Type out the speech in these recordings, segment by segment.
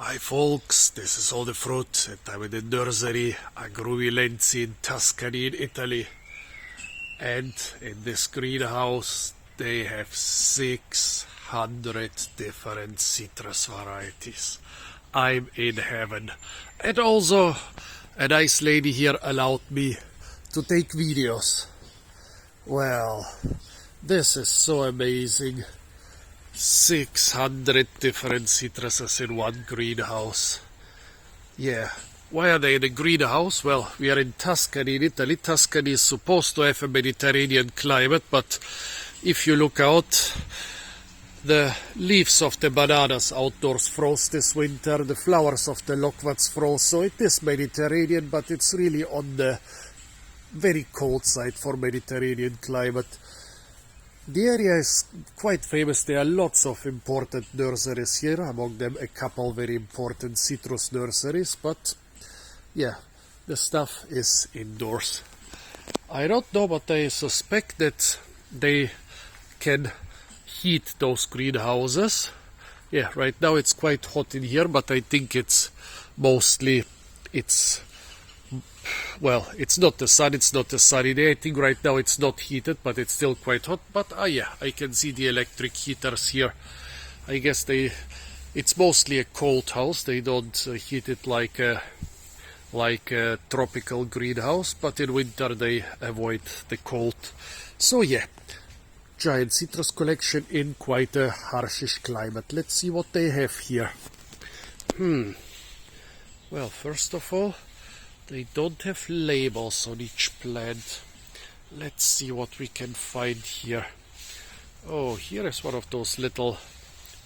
Hi folks, this is all the fruit and I'm in the nursery Agrumi Lenzi in Tuscany in Italy. And in this greenhouse they have 600 different citrus varieties. I'm in heaven. And also a nice lady here allowed me to take videos. Well, this is so amazing. 600 different citruses in one greenhouse. Yeah. Why are they in a greenhouse? Well, we are in Tuscany in Italy. Tuscany is supposed to have a Mediterranean climate, but if you look out, the leaves of the bananas outdoors froze this winter, the flowers of the loquats froze, so it is Mediterranean, but it's really on the very cold side for Mediterranean climate. The area is quite famous. There are lots of important nurseries here, among them a couple very important citrus nurseries, but yeah, the stuff is indoors. I don't know, but I suspect that they can heat those greenhouses. Yeah, right now it's quite hot in here, but I think it's mostly, well, it's not the sun, it's not a sunny day. I think right now it's not heated, but it's still quite hot. But yeah, I can see the electric heaters here. I guess it's mostly a cold house. They don't heat it like a tropical greenhouse, but in winter they avoid the cold. So yeah, giant citrus collection in quite a harshish climate. Let's see what they have here. Well, first of all, they don't have labels on each plant. Let's see what we can find here. Oh, here is one of those little,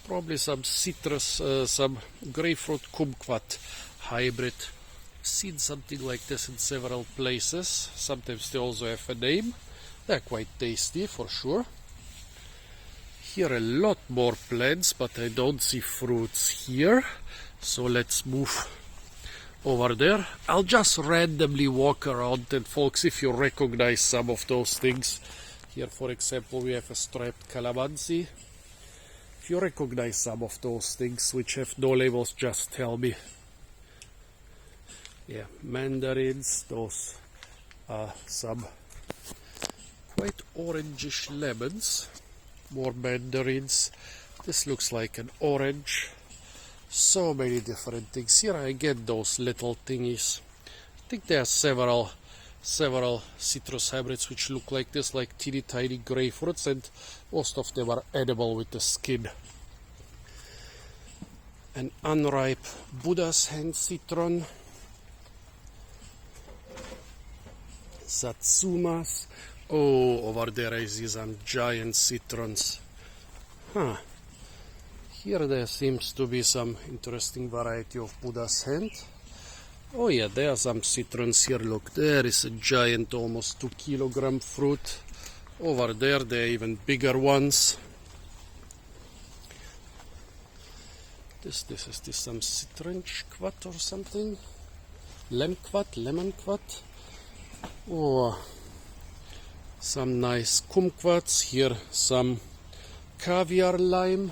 probably some citrus, some grapefruit kumquat hybrid. I've seen something like this in several places. Sometimes they also have a name. They're quite tasty for sure. Here a lot more plants, but I don't see fruits here. So let's move over there. I'll just randomly walk around, and folks, if you recognize some of those things, here for example we have a striped Calamansi. If you recognize some of those things which have no labels, just tell me. Yeah, mandarins, those are some quite orangish lemons, more mandarins. This looks like an orange. So many different things. Here I get those little thingies. I think there are several citrus hybrids which look like this, like teeny tiny grapefruits, and most of them are edible with the skin. An unripe Buddha's hand citron. Satsumas. Oh, over there I see some giant citrons. Here there seems to be some interesting variety of Buddha's hand. Oh yeah, there are some citrons here. Look, there is a giant, almost 2 kilogram fruit. Over there are even bigger ones. This is some citronch quat or something. Lemon quat. Oh, some nice kumquats. Here some caviar lime.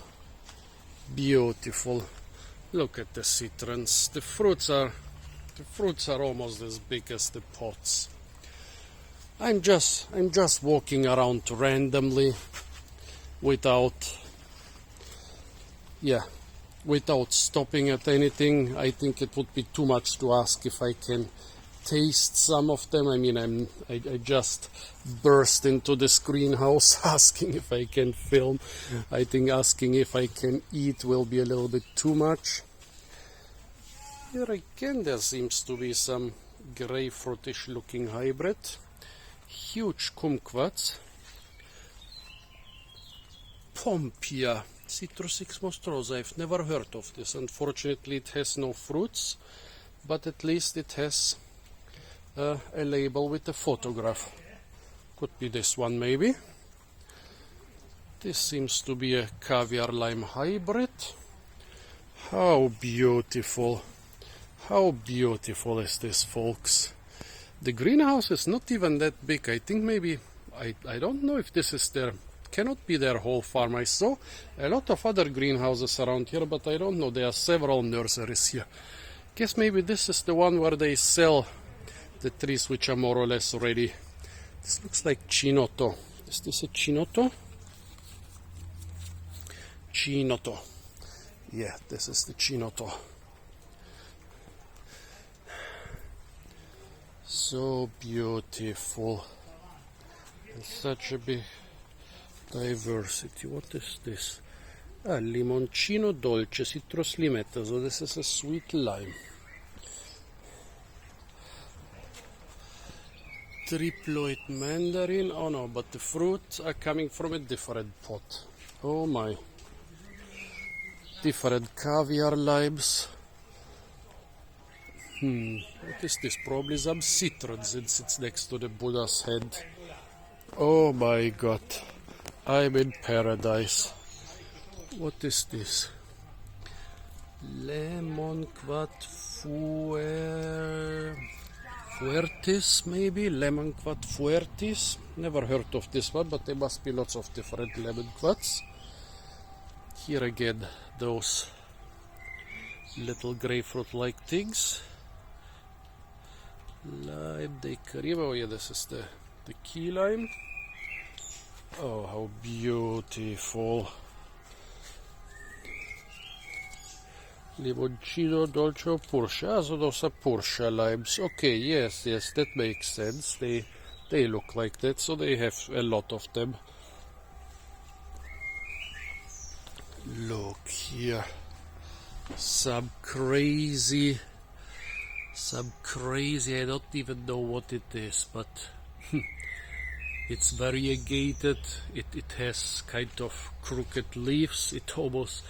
Beautiful. Look at the citrons. The fruits are almost as big as the pots. I'm just walking around randomly without stopping at anything. I think it would be too much to ask if I can taste some of them. I mean, I just burst into this greenhouse asking if I can film. I think asking if I can eat will be a little bit too much. Here again there seems to be some grapefruitish looking hybrid. Huge kumquats. Pompia, Citrusix mostrosa. I've never heard of this. Unfortunately it has no fruits, but at least it has a label with a photograph. Could be this one maybe. This seems to be a caviar lime hybrid. How beautiful. How beautiful is this, folks. The greenhouse is not even that big. I think maybe, I don't know if this is their It cannot be their whole farm. I saw a lot of other greenhouses around here, but I don't know. There are several nurseries here. Guess maybe this is the one where they sell the trees which are more or less ready. This looks like Chinotto. Is this a Chinotto? Chinotto. Yeah, this is the Chinotto. So beautiful. And such a big diversity. What is this? Limoncino dolce, citrus limetta. So this is a sweet lime. Triploid mandarin. Oh no, but the fruits are coming from a different pot. Oh my. Different caviar limes. What is this? Probably some citron since it's next to the Buddha's head. Oh my god. I'm in paradise. What is this? Lemonquat fuertis, maybe? Lemonquat fuertis? Never heard of this one, but there must be lots of different lemonquats. Here again, those little grapefruit-like things. Lime de Caribe. Oh yeah, this is the key lime. Oh, how beautiful. Limoncino dolce Purcia. So those are Purcia limes. Okay, yes, that makes sense. They look like that, so they have a lot of them. Look here. Some crazy, I don't even know what it is, but it's variegated. It has kind of crooked leaves. It almost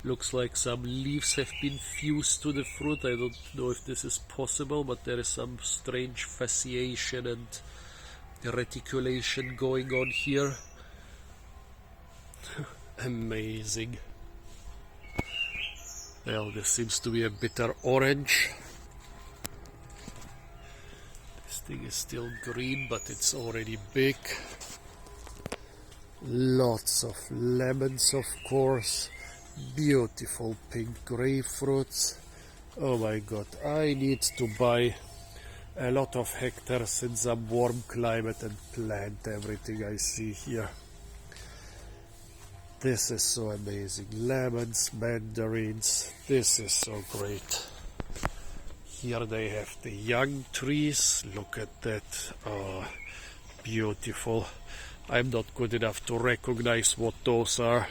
looks like some leaves have been fused to the fruit. I don't know if this is possible, but there is some strange fasciation and reticulation going on here. Amazing. Well, this seems to be a bitter orange. This thing is still green, but it's already big. Lots of lemons, of course. Beautiful pink grapefruits. Oh my god, I need to buy a lot of hectares in some warm climate and plant everything I see here. This is so amazing. Lemons, mandarins. This is so great. Here they have the young trees. Look at that. Oh, beautiful. I'm not good enough to recognize what those are,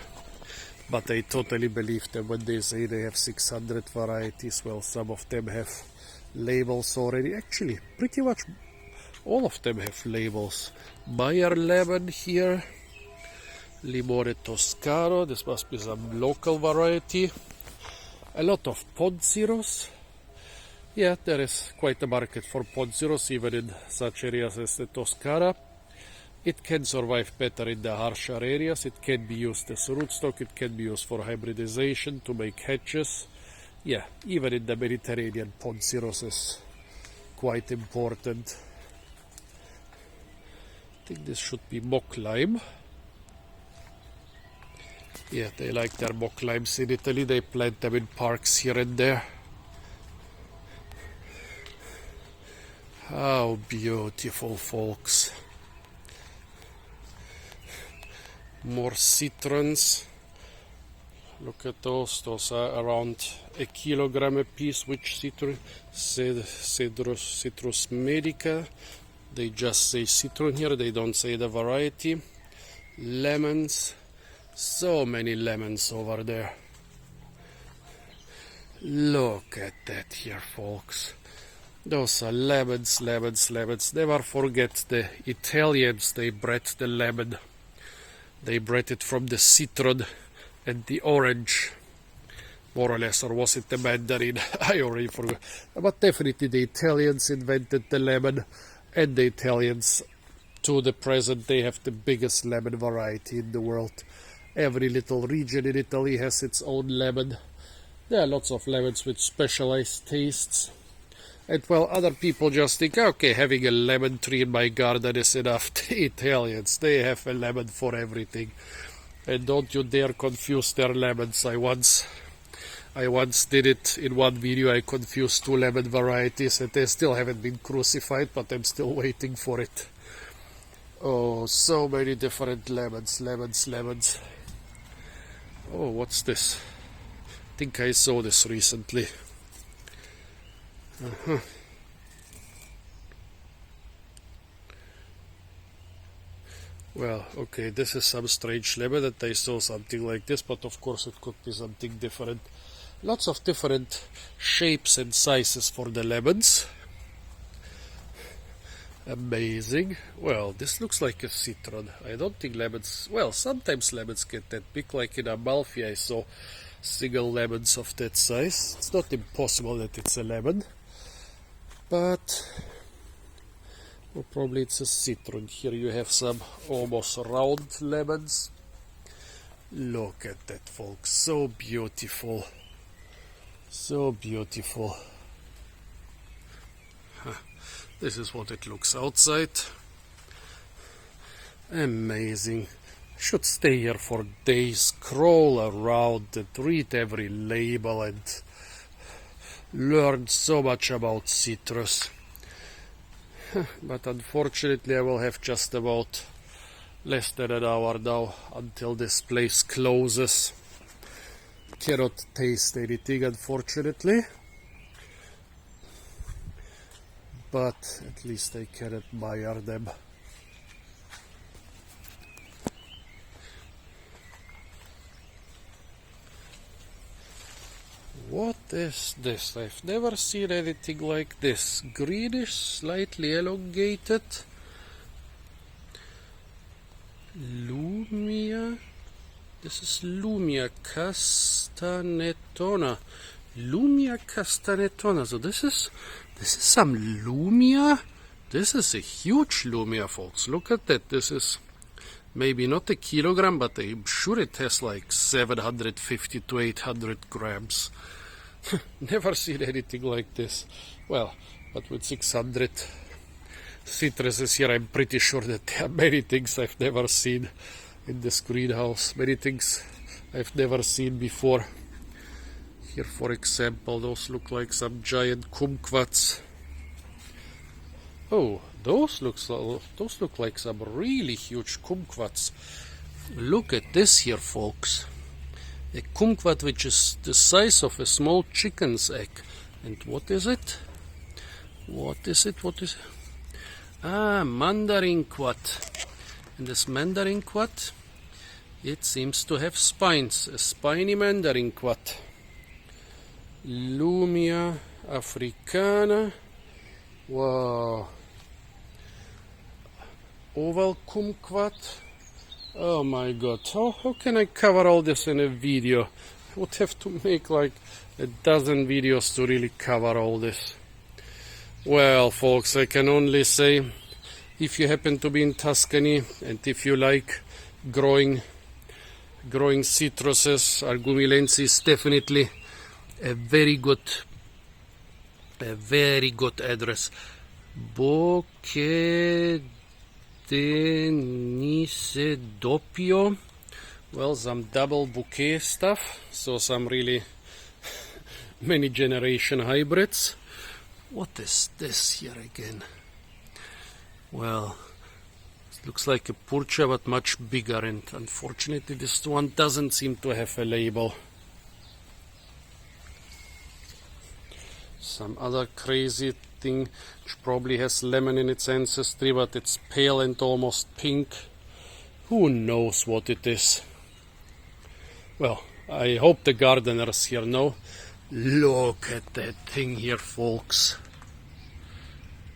but I totally believe them when they say they have 600 varieties. Well, some of them have labels already. Actually, pretty much all of them have labels. Meyer lemon here. Limone Toscano, this must be some local variety. A lot of Ponziros. Yeah, there is quite a market for Ponziros, even in such areas as the Toscana. It can survive better in the harsher areas. It can be used as rootstock. It can be used for hybridization to make hedges. Yeah, even in the Mediterranean, Ponziros is quite important. I think this should be mock lime. Yeah, they like their mock limes in Italy. They plant them in parks here and there. How beautiful, folks. More citrons. Look at those. Those are around a kilogram a piece. Which citron? Citrus medica. They just say citron here. They don't say the variety. Lemons. So many lemons over there. Look at that here, folks. Those are lemons, lemons, lemons. Never forget the Italians. They bred the lemon. They bred it from the citron and the orange, more or less, or was it the mandarin? I already forgot. But definitely the Italians invented the lemon, and the Italians, to the present, they have the biggest lemon variety in the world. Every little region in Italy has its own lemon. There are lots of lemons with specialized tastes. And while other people just think, okay, having a lemon tree in my garden is enough. The Italians, they have a lemon for everything. And don't you dare confuse their lemons. I once did it in one video. I confused two lemon varieties, and they still haven't been crucified, but I'm still waiting for it. Oh, so many different lemons. Oh, what's this? I think I saw this recently. Well, okay, this is some strange lemon that I saw something like this, but of course it could be something different. Lots of different shapes and sizes for the lemons. Amazing. Well, this looks like a citron. I don't think lemons... Well, sometimes lemons get that big, like in Amalfi I saw single lemons of that size. It's not impossible that it's a lemon. But... well, probably it's a citron. Here you have some almost round lemons. Look at that, folks. So beautiful. So beautiful. This is what it looks outside. Amazing. I should stay here for days, scroll around and read every label and learn so much about citrus. But unfortunately I will have just about less than an hour now until this place closes. Cannot taste anything, unfortunately. But at least I can admire them. What is this? I've never seen anything like this. Greenish, slightly elongated. Lumia. This is Lumia castanetona. Lumia castanetona. So this is some Lumia. This is a huge Lumia, folks. Look at that. This is maybe not a kilogram, but I'm sure it has like 750 to 800 grams. Never seen anything like this. Well, but with 600 citruses here, I'm pretty sure that there are many things I've never seen in this greenhouse. Many things I've never seen before. Here, for example, those look like some giant kumquats. Oh, those look like some really huge kumquats. Look at this here, folks. A kumquat which is the size of a small chicken's egg. And what is it? What is it? Ah, mandarin quat. And this mandarin quat, it seems to have spines. A spiny mandarin quat. Lumia africana. Wow. Oval kumquat. Oh my god, how can I cover all this in a video? I would have to make like a dozen videos to really cover all this. Well, folks, I can only say, if you happen to be in Tuscany and if you like growing citruses, Agrumi Lenzi is definitely a very good address. Denise doppio. Well, some double bouquet stuff, so some really many generation hybrids. What is this here again? Well, it looks like a purcha but much bigger, and unfortunately this one doesn't seem to have a label. Some other crazy thing which probably has lemon in its ancestry, but it's pale and almost pink. Who knows what it is? Well, I hope the gardeners here know. Look at that thing here, folks.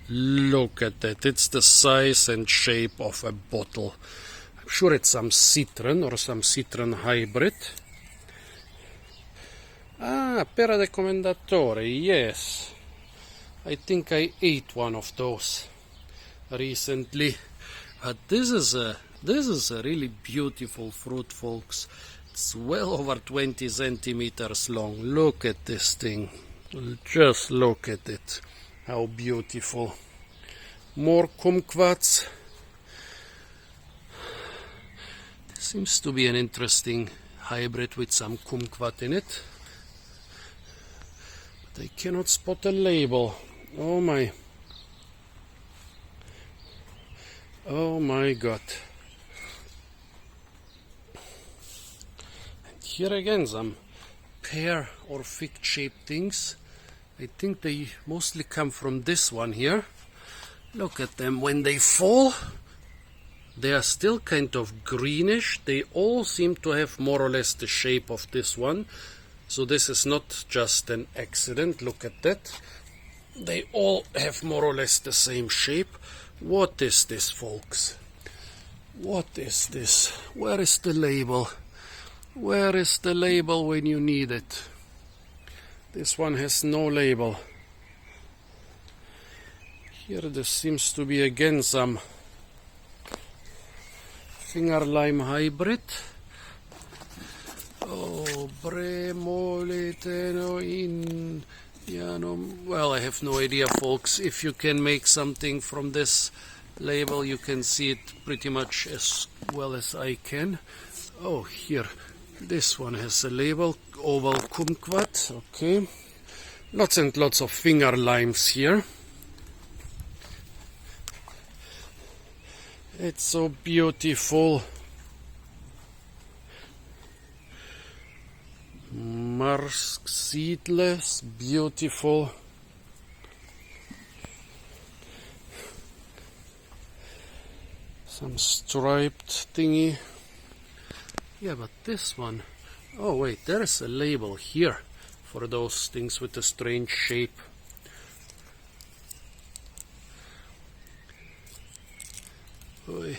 Look at that. It's the size and shape of a bottle. I'm sure it's some citron or some citron hybrid. Ah, pera de commendatore, yes. I think I ate one of those recently. But this is a really beautiful fruit, folks. It's well over 20 centimeters long. Look at this thing. Just look at it. How beautiful. More kumquats. This seems to be an interesting hybrid with some kumquat in it. But I cannot spot a label. Oh my. Oh my God. And here again some pear or fig shaped things. I think they mostly come from this one here. Look at them when they fall. They are still kind of greenish. They all seem to have more or less the shape of this one. So this is not just an accident. Look at that. They all have more or less the same shape. What is this, folks? What is this? Where is the label? Where is the label when you need it? This one has no label. Here there seems to be again some finger lime hybrid. Oh, Bremoliteno in... Well, I have no idea, folks. If you can make something from this label, you can see it pretty much as well as I can. Oh, here. This one has a label, oval kumquat, okay. Lots and lots of finger limes here. It's so beautiful. Marsk seedless, beautiful. Some striped thingy. Yeah, but this one... Oh wait, there's a label here for those things with a strange shape. Oy.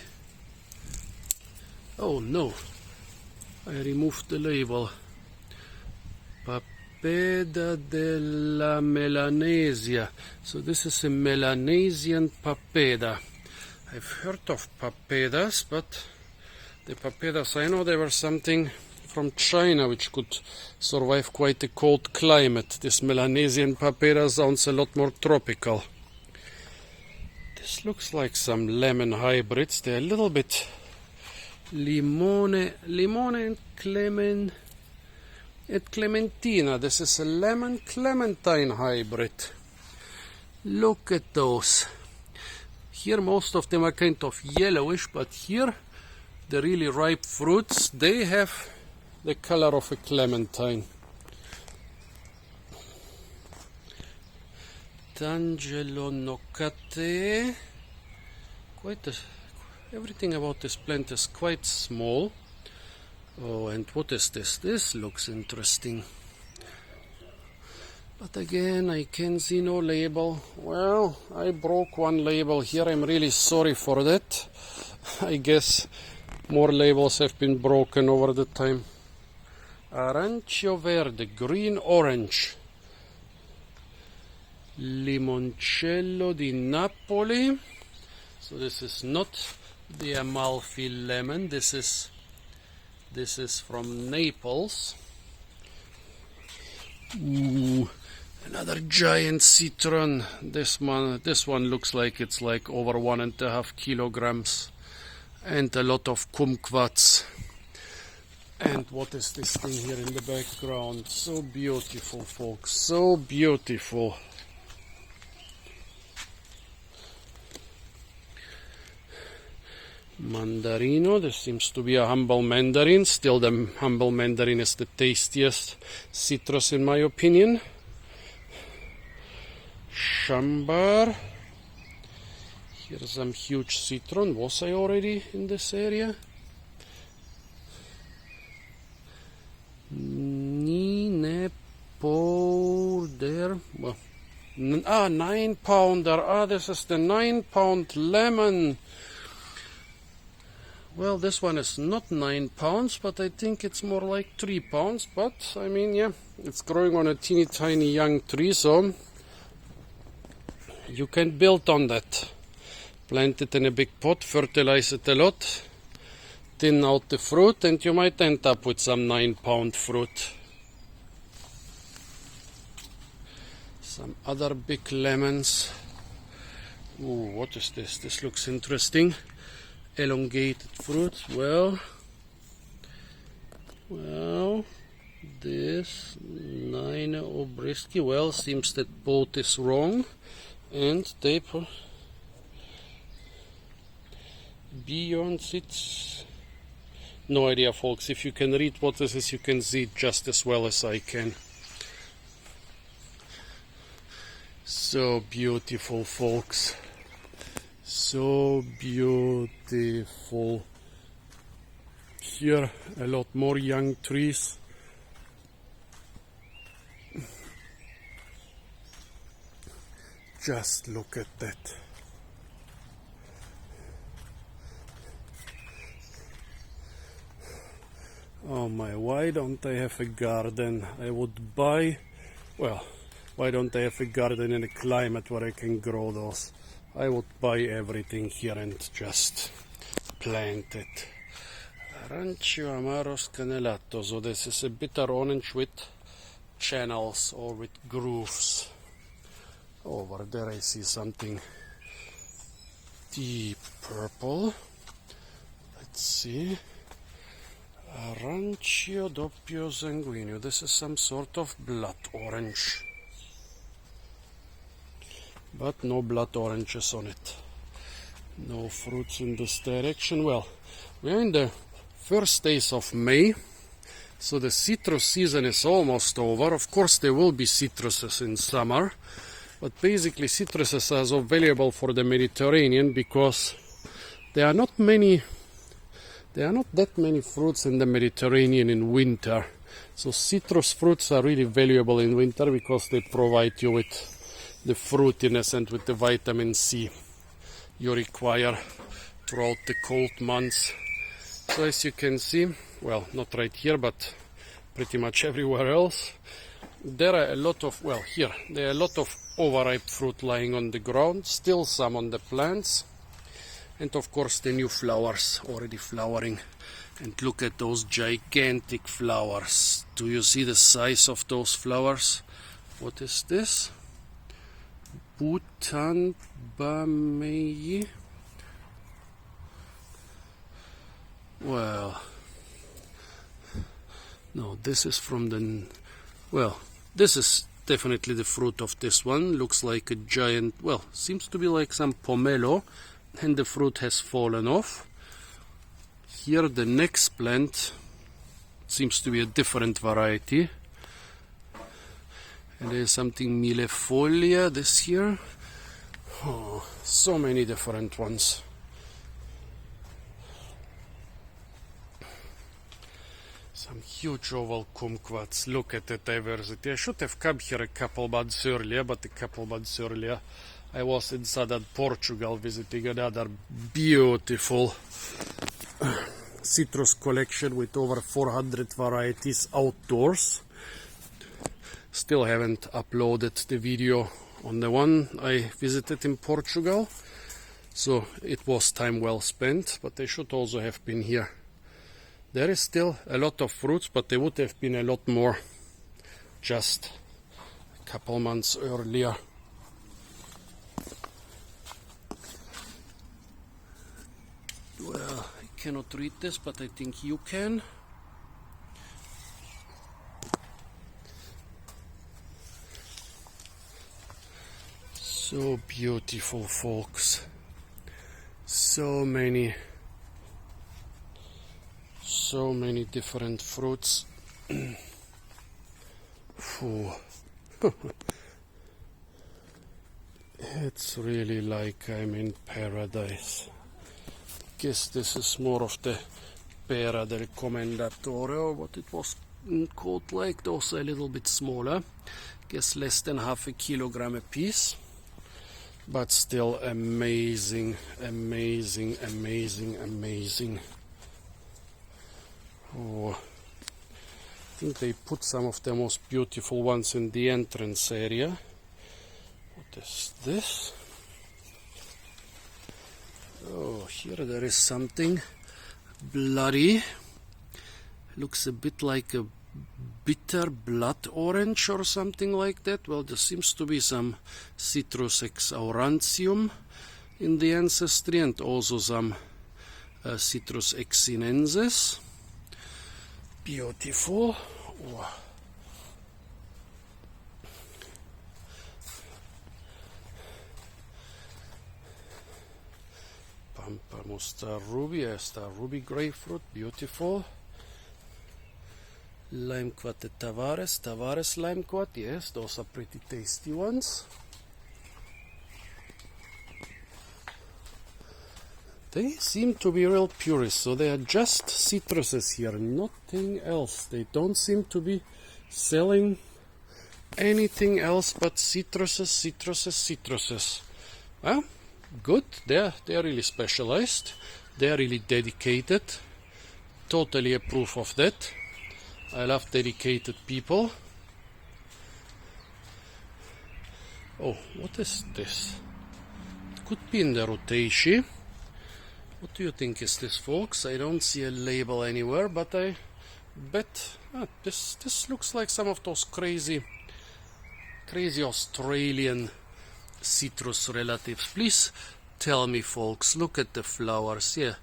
Oh no, I removed the label. Papeda della Melanesia. So this is a Melanesian papeda. I've heard of papedas, but the papedas, I know they were something from China which could survive quite a cold climate. This Melanesian papeda sounds a lot more tropical. This looks like some lemon hybrids. They're a little bit limone and clementina. This is a lemon Clementine hybrid. Look at those. Here most of them are kind of yellowish, but here the really ripe fruits, they have the color of a clementine. Tangelo nocate. Everything about this plant is quite small. Oh, and what is this? This looks interesting. But again, I can see no label. Well, I broke one label here. I'm really sorry for that. I guess more labels have been broken over the time. Arancio verde, green orange. Limoncello di Napoli. So this is not the Amalfi lemon. This is from Naples. Ooh, another giant citron. This one looks like it's like over 1.5 kilograms, and a lot of kumquats. And what is this thing here in the background? So beautiful, folks, so beautiful. Mandarino, this seems to be a humble mandarin. Still, the humble mandarin is the tastiest citrus in my opinion. Shambar. Here's some huge citron. Was I already in this area? Ninepo there. Well, 9 pounder. This is the 9-pound lemon. Well, this one is not 9 pounds, but I think it's more like 3 pounds. But, I mean, yeah, it's growing on a teeny tiny young tree, so you can build on that. Plant it in a big pot, fertilize it a lot, thin out the fruit, and you might end up with some 9-pound fruit. Some other big lemons. Ooh, what is this? This looks interesting. Elongated fruit. Well, this Nine Obrisky. Well, seems that both is wrong, and they beyond it's no idea, folks. If you can read what this is, you can see it just as well as I can. So beautiful, folks. So beautiful. Here a lot more young trees. Just look at that. Oh my, why don't I have a garden? I would buy, well, why don't I have a garden in a climate where I can grow those? I would buy everything here and just plant it. Arancio Amaros Canellato. So this is a bitter orange with channels or with grooves. Over there I see something deep purple. Let's see. Arancio doppio sanguineo. This is some sort of blood orange. But no blood oranges on it. No fruits in this direction. Well, we are in the first days of May, so the citrus season is almost over. Of course, there will be citruses in summer, but basically citruses are so valuable for the Mediterranean because there are not that many fruits in the Mediterranean in winter. So citrus fruits are really valuable in winter because they provide you with the fruitiness and with the vitamin C you require throughout the cold months. So as you can see, well, not right here, but pretty much everywhere else, there are a lot of, well, here, there are a lot of overripe fruit lying on the ground, still some on the plants, and of course the new flowers already flowering. And look at those gigantic flowers. Do you see the size of those flowers? What is this? Bhutan Bamei. Well, no, this is from the, well, this is definitely the fruit of this one. Looks like a giant, well, seems to be like some pomelo, and the fruit has fallen off. Here the next plant seems to be a different variety. And there's something Millefolia this year. Oh, so many different ones. Some huge oval kumquats. Look at the diversity. I should have come here a couple months earlier, but a couple months earlier I was in southern Portugal visiting another beautiful citrus collection with over 400 varieties outdoors. Still haven't uploaded the video on the one I visited in Portugal, so it was time well spent, but I should also have been here. There is still a lot of fruits, but there would have been a lot more just a couple months earlier. Well, I cannot read this, but I think you can. So beautiful, folks. So many different fruits. It's really like I'm in paradise. Guess this is more of the Pera del Commendatore, or what it was called, like those are a little bit smaller. Guess less than half a kilogram a piece. But still amazing, amazing, amazing, amazing. Oh, I think they put some of the most beautiful ones in the entrance area. What is this? Oh, here there is something bloody. Looks a bit like a bitter blood orange or something like that. Well, there seems to be some Citrus ex aurantium in the ancestry, and also some Citrus ex sinensis. Beautiful. Oh. Pamplemousse ruby, star ruby grapefruit, beautiful. Limequat Tavares limequat, yes, those are pretty tasty ones. They seem to be real purists, so they are just citruses here, nothing else. They don't seem to be selling anything else but citruses. Well, good. They're really specialized. They're really dedicated. Totally approve of that. I love dedicated people. Oh, what is this? It could be in the Rutaceae. What do you think is this, folks? I don't see a label anywhere, but I bet this looks like some of those crazy Australian citrus relatives. Please tell me, folks. Look at the flowers. Yeah,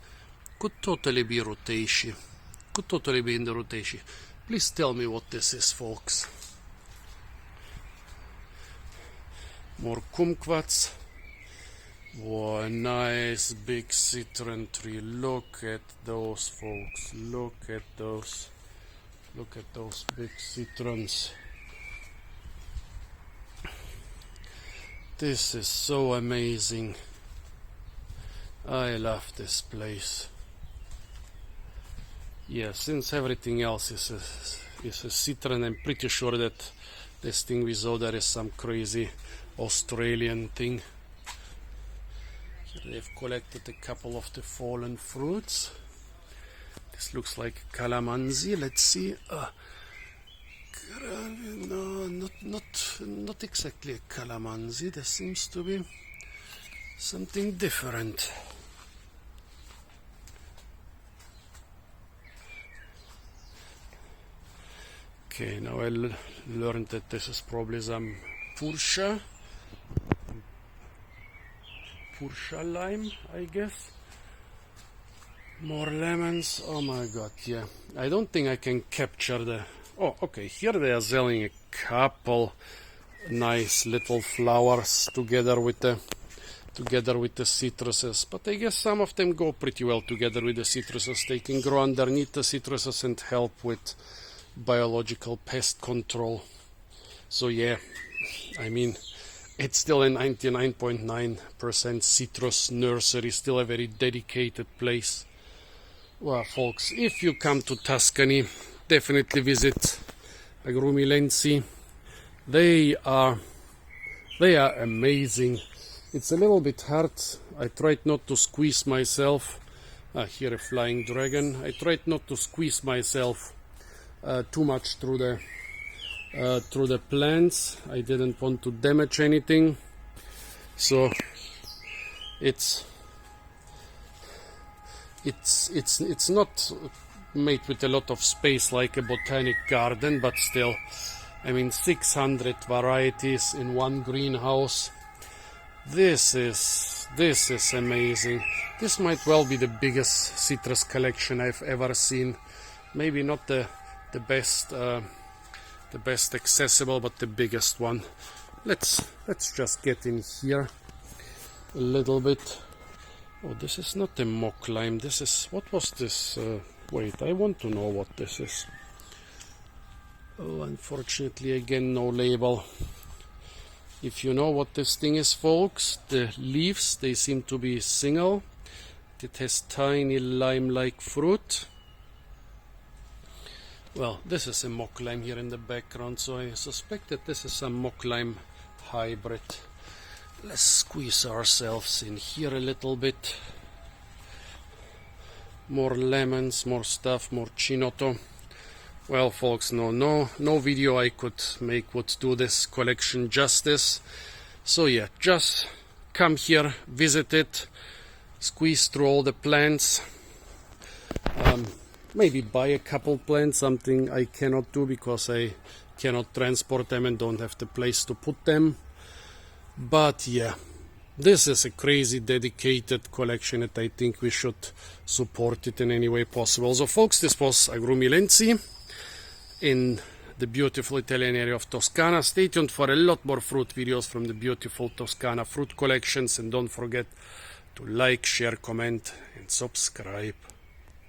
could totally be Rutaceae. Could totally be in the Rutaceae. Please tell me what this is, folks. More kumquats. Wow, nice big citron tree. Look at those, folks. Look at those. Look at those big citrons. This is so amazing. I love this place. Yeah, since everything else is a citron, I'm pretty sure that this thing we saw there is some crazy Australian thing. Here they've collected a couple of the fallen fruits. This looks like Calamansi. Let's see. No, not exactly a Calamansi. There seems to be something different. Okay, now I learned that this is probably some Fuchsia lime, I guess. More lemons. Oh my god, yeah. I don't think I can capture the... Oh, okay, here they are selling a couple nice little flowers together with the citruses, but I guess some of them go pretty well together with the citruses. They can grow underneath the citruses and help with biological pest control. So yeah, I mean, it's still a 99.9% citrus nursery, still a very dedicated place. Well, folks, if you come to Tuscany, definitely visit Agrumi Lenzi. They are amazing. It's a little bit hard. I tried not to squeeze myself. Here a flying dragon. I tried not to squeeze myself too much through the plants. I didn't want to damage anything, so it's not made with a lot of space like a botanic garden, but still, I mean, 600 varieties in one greenhouse. This is amazing. This might well be the biggest citrus collection I've ever seen. Maybe not the best accessible, but the biggest one. Let's just get in here a little bit. Oh, this is not a mock lime. This is, what was this? Wait, I want to know what this is. Oh, unfortunately, again, no label. If you know what this thing is, folks, the leaves, they seem to be single. It has tiny lime-like fruit. Well, this is a mock lime here in the background, so I suspect that this is some mock lime hybrid. Let's squeeze ourselves in here a little bit. More lemons, more stuff, more chinotto. Well, folks, no video I could make would do this collection justice. So yeah, just come here, visit it, squeeze through all the plants. maybe buy a couple plants, something I cannot do because I cannot transport them and don't have the place to put them. But yeah, this is a crazy dedicated collection that I think we should support it in any way possible. So folks, this was Agrumi Lenzi in the beautiful Italian area of Toscana. Stay tuned for a lot more fruit videos from the beautiful Toscana fruit collections, and don't forget to like, share, comment and subscribe.